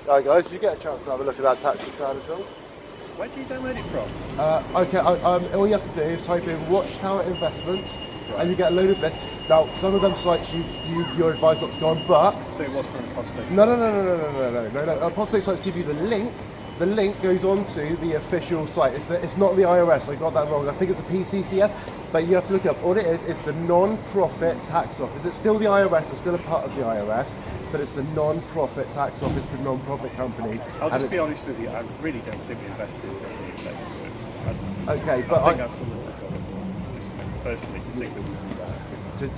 Alright guys, did you get a chance to have a look at that tax return at all? Where do you download it from? All you have to do is type in Watchtower Investments, and you get a load of lists. Now, some of them sites you're advised not to go on, but... So it was from apostate. No. Apostate sites give you the link. The link goes on to the official site. It's not the IRS, I got that wrong. I think it's the PCCS, but you have to look it up. All it is, it's the non-profit tax office. It's still the IRS, it's still a part of the IRS, but it's the non-profit tax office, the non-profit company. I'll just be honest with you, I really don't think we invested in definitely tax for it. Okay, but I think that's something we've got to, just personally, to think that we do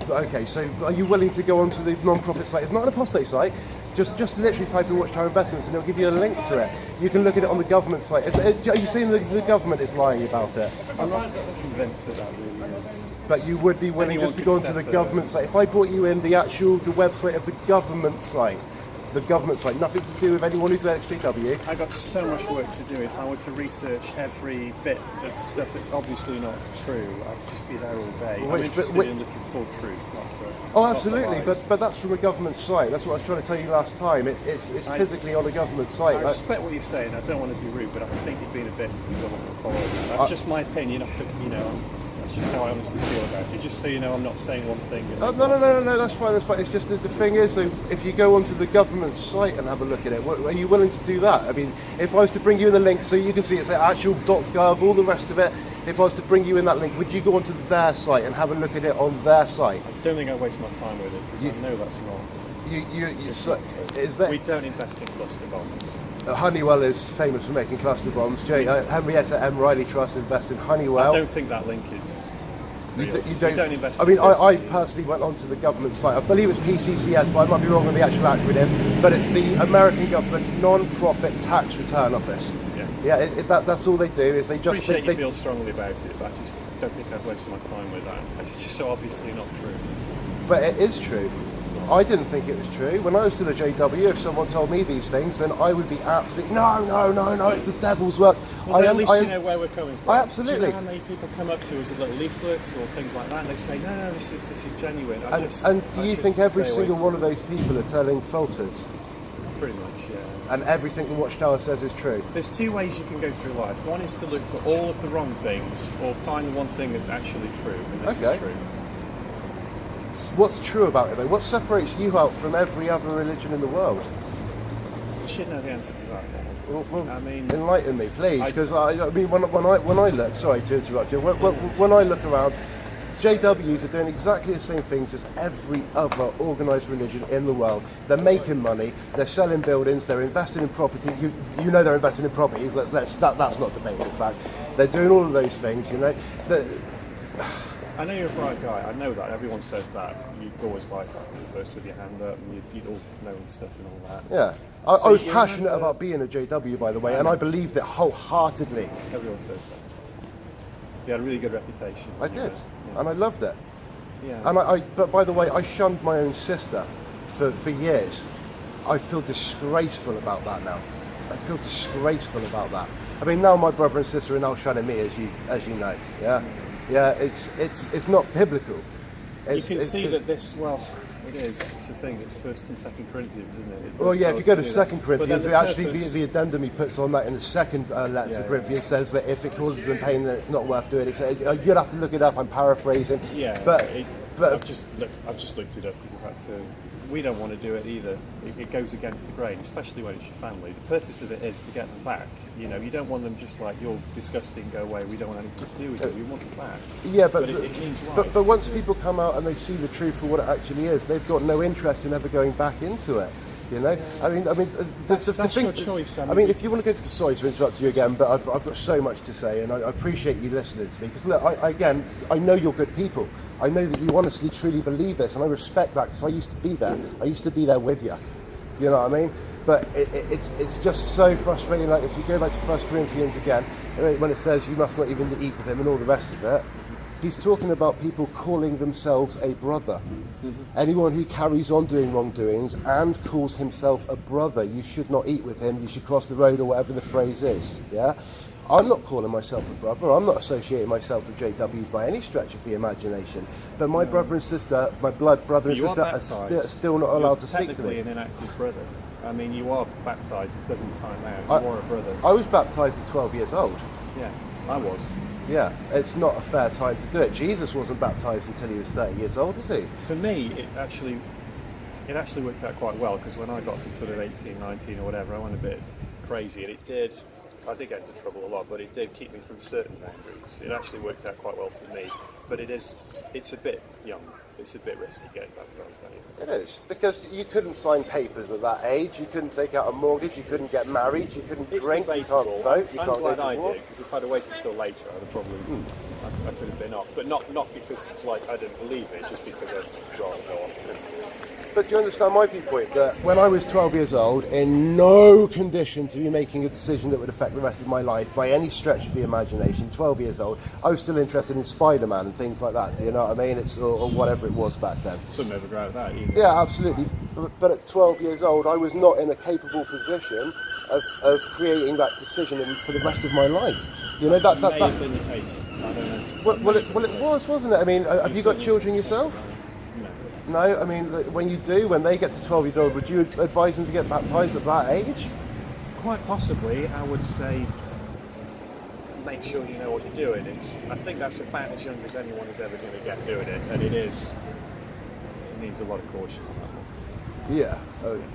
that. Okay, so are you willing to go onto the non-profit site? It's not an apostate site. Just literally type in Watchtower Investments and it'll give you a link to it. You can look at it on the government site. Are you saying the government is lying about it? I'm not convinced that really is. But you would be willing just to go onto the government site. If I brought you in the website of the government site, nothing to do with anyone who's at XJW. I've got so much work to do. If I were to research every bit of stuff that's obviously not true, I'd just be there all day. I'm interested in looking for truth, not for... Oh, absolutely, but that's from a government site. That's what I was trying to tell you last time. It's physically on a government site. I respect what you're saying. I don't want to be rude, but I think you've been a bit following that. That's just my opinion. That's just how I honestly feel about it. Just so you know, I'm not saying one thing. No, that's fine. It's just that the thing is, so if you go onto the government site and have a look at it, are you willing to do that? I mean, if I was to bring you in the link so you can see it's actual .gov, all the rest of it, if I was to bring you in that link, would you go onto their site and have a look at it on their site? I don't think I'd waste my time with it, because I know that's not... We don't invest in cluster bombs. Honeywell is famous for making cluster bombs. Henrietta M. Riley Trust invests in Honeywell. I don't think that link is real. You don't invest. I mean, I personally went onto the government site. I believe it's PCCS, but I might be wrong on the actual acronym. But it's the American Government Non-Profit Tax Return Office. Yeah, that's all they do. Is they just... Appreciate you feel strongly about it, but I just don't think I'd waste my time with that. It's just so obviously not true. But it is true. I didn't think it was true. When I was still a JW, if someone told me these things, then I would be absolutely, no, it's the devil's work. Well, at least you know where we're coming from. Absolutely. Do you know how many people come up to us with little leaflets or things like that, and they say, no, this is genuine. And do you think every single one of those people are telling falsehoods? Pretty much, yeah. And everything the Watchtower says is true? There's two ways you can go through life. One is to look for all of the wrong things, or find the one thing that's actually true, and this is true. What's true about it though? What separates you out from every other religion in the world? I should know the answer to that. Well, I mean, enlighten me, please, because I mean, when I look, sorry to interrupt you. When I look around, JWs are doing exactly the same things as every other organised religion in the world. They're making money, they're selling buildings, they're investing in property. You know they're investing in properties. That's not debatable fact. They're doing all of those things. You know. I know you're a bright guy. I know that. Everyone says that. You always like first with your hand up, and you'd all know and stuff and all that. Yeah. I was passionate about being a JW, by the way, and I believed it wholeheartedly. Everyone says that. You had a really good reputation. I did, and I loved it. Yeah. And but by the way, I shunned my own sister for years. I feel disgraceful about that now. I feel disgraceful about that. I mean, now my brother and sister are now shunning me, as you know. Yeah. Yeah, it's not biblical. You can see that this, it is. It's a thing. It's 1st and 2nd Corinthians, isn't it? Well, yeah. If you go to 2nd Corinthians, the addendum he puts on that in the second letter to Corinthians says that if it causes them pain, then it's not worth doing it. You'd have to look it up. I'm paraphrasing. Yeah. But I've just looked it up because we don't want to do it either. It goes against the grain, especially when it's your family. The purpose of it is to get them back. You know, you don't want them just like, you're disgusting, go away, we don't want anything to do with you, we want them back. Yeah, but it means life. But once people come out and they see the truth for what it actually is, they've got no interest in ever going back into it. You know, I mean, that's your choice. I mean, if you want to go to, sorry to interrupt you again, but I've got so much to say, and I appreciate you listening to me. Because look, I know you're good people. I know that you honestly, truly believe this, and I respect that because I used to be there. I used to be there with you. Do you know what I mean? But it's just so frustrating. Like if you go back to 1 Corinthians again, when it says you must not even eat with him and all the rest of it, he's talking about people calling themselves a brother. Mm-hmm. Anyone who carries on doing wrongdoings and calls himself a brother, you should not eat with him. You should cross the road, or whatever the phrase is. Yeah. I'm not calling myself a brother. I'm not associating myself with JWs by any stretch of the imagination. But my brother and sister, my blood brother and You are sister, are baptised. still not allowed to speak to Technically me. an inactive brother. I mean, you are baptised. It doesn't time out. You are a brother. I was baptised at 12 years old. Yeah, I was. Yeah, it's not a fair time to do it. Jesus wasn't baptised until he was 30 years old, was he? For me, it actually worked out quite well, because when I got to sort of 18, 19 or whatever, I went a bit crazy, and I did get into trouble a lot, but it did keep me from certain boundaries. It actually worked out quite well for me, but it's a bit young. It's a bit risky getting baptised, don't you? It is, because you couldn't sign papers at that age, you couldn't take out a mortgage, you couldn't get married, you couldn't drink, you can't vote, you I'm can't glad go to I war. did, because if I'd have waited till later, I'd have probably I could have been off. But not because I didn't believe it, just because I'd rather go off. But do you understand my viewpoint? That when I was 12 years old, in no condition to be making a decision that would affect the rest of my life by any stretch of the imagination, 12 years old, I was still interested in Spider-Man and things like that. Do you know what I mean? Or whatever it was back then. Some never grow out of that either. Yeah, absolutely. But at 12 years old, I was not in a capable position of creating that decision for the rest of my life. You know, that may have been the case. I don't know. Well, it was, wasn't it? I mean, have you got children yourself? No. No, I mean, when they get to 12 years old, would you advise them to get baptised at that age? Quite possibly, I would say make sure you know what you're doing. I think that's about as young as anyone is ever going to get doing it, and it needs a lot of caution on that one. Yeah.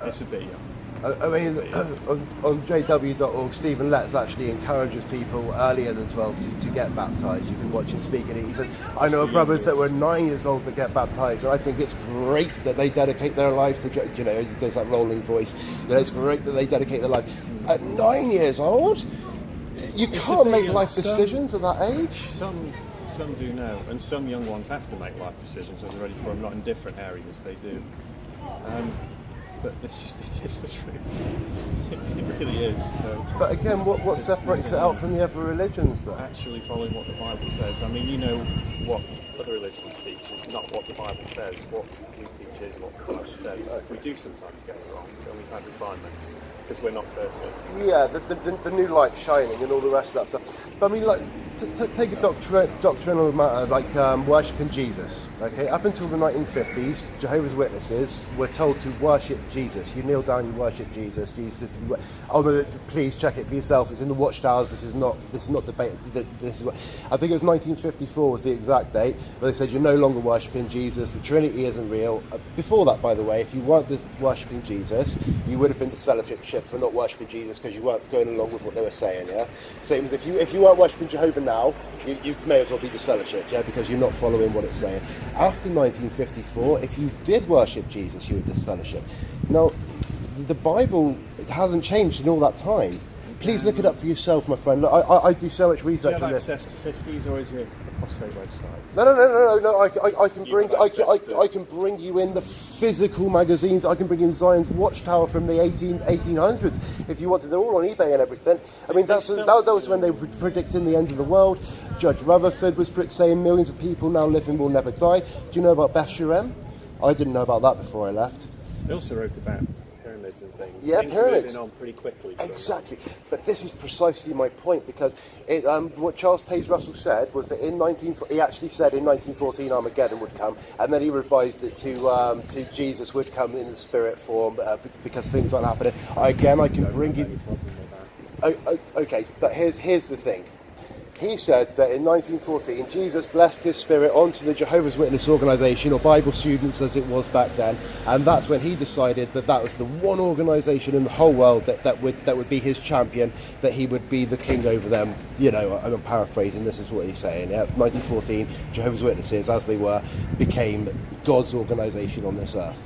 It's a bit young. I mean, on jw.org, Stephen Letts actually encourages people earlier than 12 to get baptised. You can watch him speak, and he says, I know of brothers that were 9 years old that get baptised, and I think it's great that they dedicate their lives to, you know, there's that rolling voice, you know, it's great that they dedicate their life. At 9 years old, you can't make life decisions at that age. Some do know, and some young ones have to make life decisions when they're ready for them, not in different areas, they do. But it is the truth. It really is. So but again, what separates it out from the other religions, though? Actually following what the Bible says. I mean, you know what other religions teach is not what the Bible says. What we teach is what the Bible says. We do sometimes get it wrong, and we've had refinements because we're not perfect. Yeah, the new light shining and all the rest of that stuff. But I mean, like, take a doctrinal matter like worshipping Jesus. Okay, up until the 1950s, Jehovah's Witnesses were told to worship Jesus. You kneel down, you worship Jesus. Jesus is to be. Please check it for yourself. It's in the Watchtowers. This is not debate. This is what I think it was 1954 was the exact date. Where they said you're no longer worshipping Jesus. The Trinity isn't real. Before that, by the way, if you weren't worshipping Jesus, you would have been disfellowshipped for not worshipping Jesus because you weren't going along with what they were saying. Yeah, same as if you weren't worshipping Jehovah now, you may as well be disfellowshipped. Yeah, because you're not following what it's saying. After 1954, if you did worship Jesus, you were disfellowshipped. Now, the Bible hasn't changed in all that time. Please look it up for yourself, my friend. Look, I do so much research on this. Do you have access to 50s, or is it apostate websites? No. I can bring you in the physical magazines. I can bring in Zion's Watchtower from the 1800s if you wanted. They're all on eBay and everything. I mean, that was when they were predicting the end of the world. Judge Rutherford was saying millions of people now living will never die. Do you know about Beth Sherem? I didn't know about that before I left. They also wrote about pyramids and things. Yeah, things pyramids. moving on pretty quickly. Exactly. But this is precisely my point, because what Charles Taze Russell said was that he actually said in 1914 Armageddon would come, and then he revised it to Jesus would come in the spirit form because things aren't happening. I can bring you. Okay, but here's the thing. He said that in 1914, Jesus blessed his spirit onto the Jehovah's Witness organisation, or Bible students as it was back then, and that's when he decided that was the one organisation in the whole world that would be his champion, that he would be the king over them. You know, I'm paraphrasing, this is what he's saying. Yeah, 1914, Jehovah's Witnesses, as they were, became God's organisation on this earth.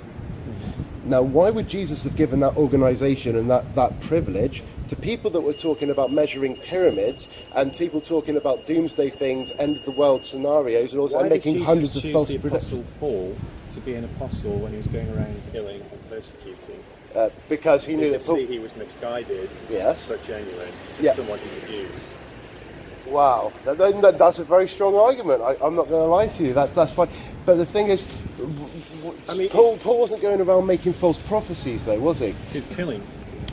Now, why would Jesus have given that organisation and that privilege to people that were talking about measuring pyramids and people talking about doomsday things, end of the world scenarios, and also making hundreds of false predictions? Why did Jesus choose the Apostle Paul to be an apostle when he was going around killing and persecuting? Because he knew that Paul... he was misguided, yes, but genuine, someone he could use. Wow, that's a very strong argument. I'm not going to lie to you. That's fine. But the thing is, Paul wasn't going around making false prophecies, though, was he? He was killing.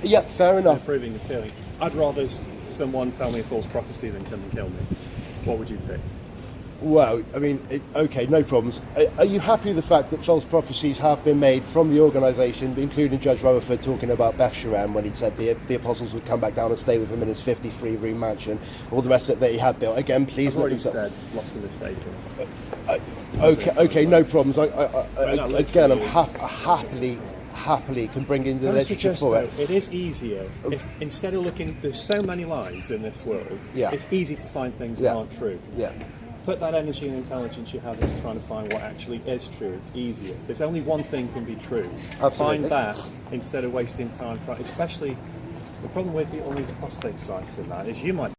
Yeah, fair enough. Proving the killing. I'd rather someone tell me a false prophecy, then come and kill me, what would you pick? Well, I mean, okay, no problems. Are you happy with the fact that false prophecies have been made from the organisation, including Judge Rutherford talking about Beth Sharam when he said the apostles would come back down and stay with him in his 53-room mansion, all the rest of it that he had built? Again, please. I've already said lots of mistake. Okay, no problems. Again, I'm is- happily can bring in the Can I literature suggest, for though, it. it is easier if instead of looking. There's so many lies in this world. Yeah. It's easy to find things Yeah. that aren't true. Yeah. Put that energy and intelligence you have into trying to find what actually is true. It's easier. There's only one thing can be true. Absolutely. Find that instead of wasting time trying. Especially the problem with all these apostate sites and that is you might